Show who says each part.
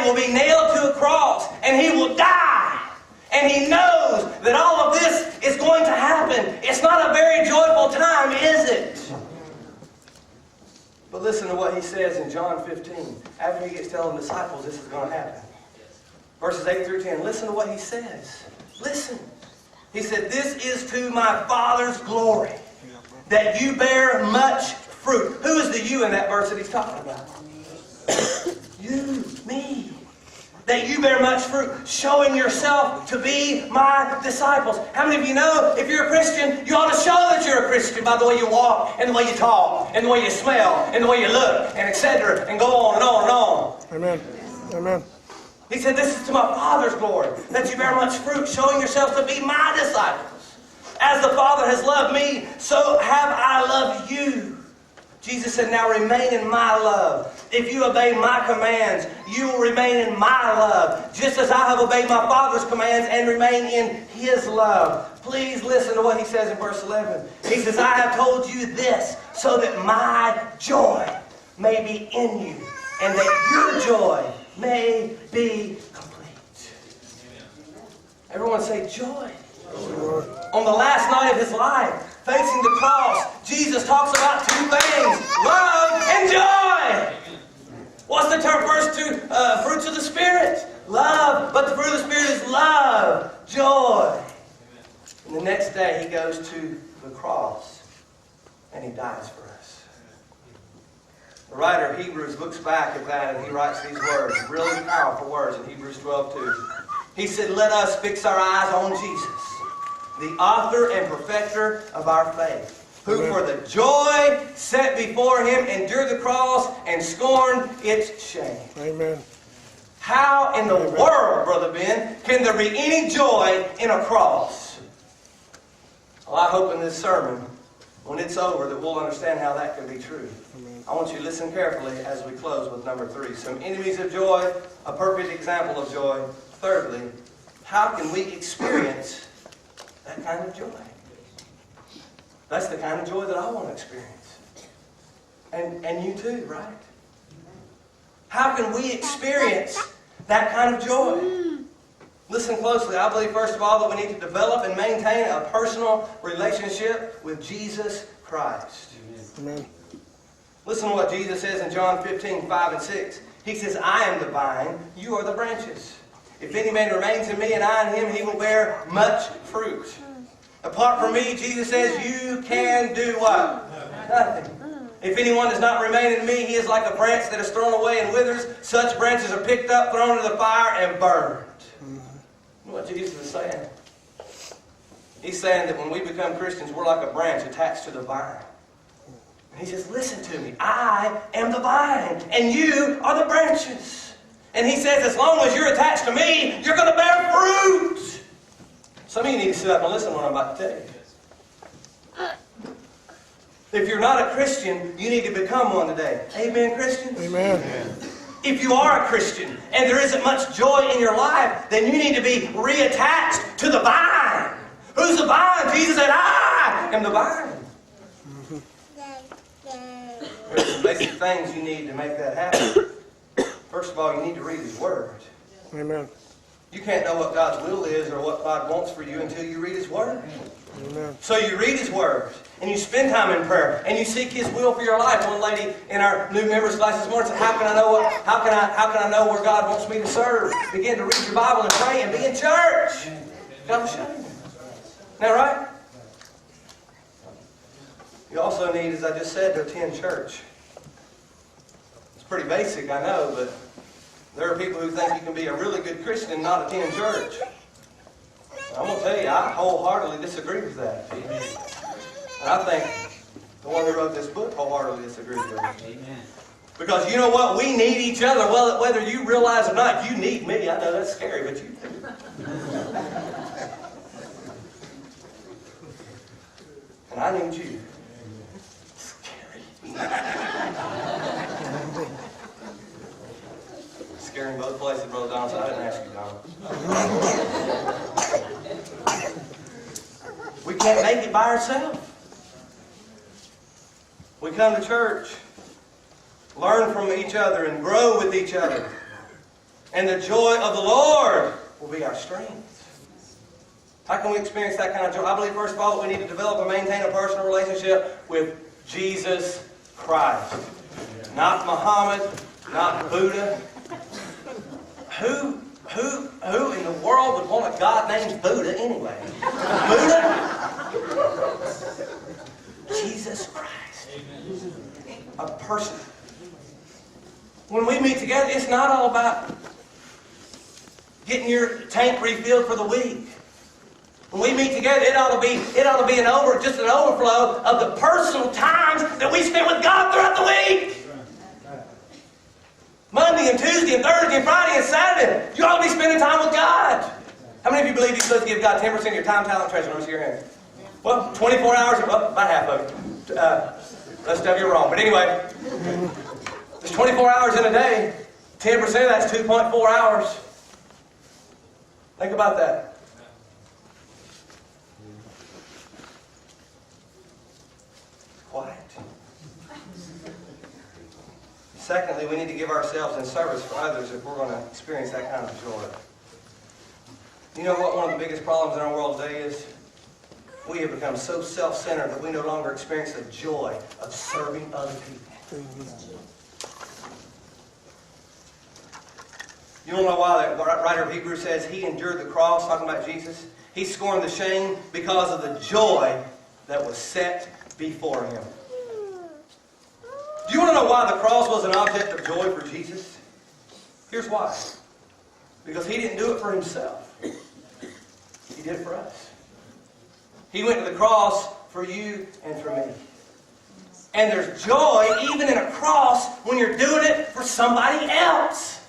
Speaker 1: will be nailed to a cross, and he will die. And he knows that all of this is going to happen. It's not a very joyful time, is it? But listen to what he says in John 15. After he gets telling the disciples this is going to happen. Verses 8 through 10. Listen to what he says. Listen. He said, "This is to my Father's glory, that you bear much fruit." Who is the you in that verse that he's talking about? You, me. That you bear much fruit, showing yourself to be my disciples. How many of you know, if you're a Christian, you ought to show that you're a Christian by the way you walk, and the way you talk, and the way you smell, and the way you look, and etc., and go on and on and on.
Speaker 2: Amen. Amen.
Speaker 1: He said, "This is to my Father's glory, that you bear much fruit, showing yourselves to be my disciples. As the Father has loved me, so have I loved you." Jesus said, "Now remain in my love. If you obey my commands, you will remain in my love, just as I have obeyed my Father's commands and remain in His love." Please listen to what he says in verse 11. He says, "I have told you this, so that my joy may be in you, and that your joy may be complete." Everyone say joy. On the last night of his life, facing the cross, Jesus talks about two things: love and joy. What's the term? First two fruits of the Spirit. Love, but the fruit of the Spirit is love, joy. And the next day he goes to the cross and he dies for us. The writer of Hebrews looks back at that and he writes these words, really powerful words in Hebrews 12:2. He said, "Let us fix our eyes on Jesus, the author and perfecter of our faith, who for the joy set before him endured the cross and scorned its shame."
Speaker 2: Amen.
Speaker 1: How in the world, Brother Ben, can there be any joy in a cross? Well, I hope in this sermon, when it's over, that we'll understand how that can be true.
Speaker 2: Amen.
Speaker 1: I want you to listen carefully as we close with number 3. Some enemies of joy, a perfect example of joy. Thirdly, how can we experience that kind of joy? That's the kind of joy that I want to experience. And you too, right? How can we experience that kind of joy? Listen closely. I believe, first of all, that we need to develop and maintain a personal relationship with Jesus Christ.
Speaker 2: Amen.
Speaker 1: Listen to what Jesus says in John 15:5-6. He says, "I am the vine, you are the branches. If any man remains in me and I in him, he will bear much fruit. Apart from me," Jesus says, "you can do what? Nothing. If anyone does not remain in me, he is like a branch that is thrown away and withers. Such branches are picked up, thrown into the fire, and burned." You know what Jesus is saying? He's saying that when we become Christians, we're like a branch attached to the vine. And he says, "Listen to me. I am the vine, and you are the branches." And he says, as long as you're attached to me, you're going to bear fruit. Some of you need to sit up and listen to what I'm about to tell you. If you're not a Christian, you need to become one today. Amen, Christians?
Speaker 2: Amen.
Speaker 1: If you are a Christian and there isn't much joy in your life, then you need to be reattached to the vine. Who's the vine? Jesus said, "I am the vine." There's some basic things you need to make that happen. First of all, you need to read His Word.
Speaker 2: Amen.
Speaker 1: You can't know what God's will is or what God wants for you until you read His Word.
Speaker 2: Amen.
Speaker 1: So you read His Word, and you spend time in prayer, and you seek His will for your life. One lady in our new members class this morning said, how can I know where God wants me to serve? Begin to read your Bible and pray and be in church. God will show you. Isn't that right? You also need, as I just said, to attend church. It's pretty basic, I know, but there are people who think you can be a really good Christian and not attend church. I'm going to tell you, I wholeheartedly disagree with that. And I think the one who wrote this book wholeheartedly disagrees with it.
Speaker 3: Amen.
Speaker 1: Because you know what? We need each other. Well, whether you realize or not, you need me. I know that's scary, but you do. And I need you. Scary. Scaring both places, Brother Don, so I didn't ask you, Don. We can't make it by ourselves. We come to church, learn from each other, and grow with each other. And the joy of the Lord will be our strength. How can we experience that kind of joy? I believe, first of all, that we need to develop and maintain a personal relationship with Jesus Christ. Not Muhammad, not Buddha. Who in the world would want a God named Buddha anyway? Buddha? Jesus Christ. A person. When we meet together, it's not all about getting your tank refilled for the week. When we meet together, it ought to be an overflow of the personal times that we spend with God throughout the week. Monday and Tuesday and Thursday and Friday and Saturday, you ought to be spending time with God. How many of you believe you're supposed to give God 10% of your time, talent, and treasure? Let me see your hands. Well, 24 hours, well, about half of it. Rest of you are wrong. But anyway, there's 24 hours in a day. 10% of that's 2.4 hours. Think about that. Quiet. Secondly, we need to give ourselves in service for others if we're going to experience that kind of joy. You know what one of the biggest problems in our world today is? We have become so self-centered that we no longer experience the joy of serving other people. You don't know why the writer of Hebrews says he endured the cross, talking about Jesus? He scorned the shame because of the joy that was set before him. Do you want to know why the cross was an object of joy for Jesus? Here's why. Because he didn't do it for himself. He did it for us. He went to the cross for you and for me. And there's joy even in a cross when you're doing it for somebody else.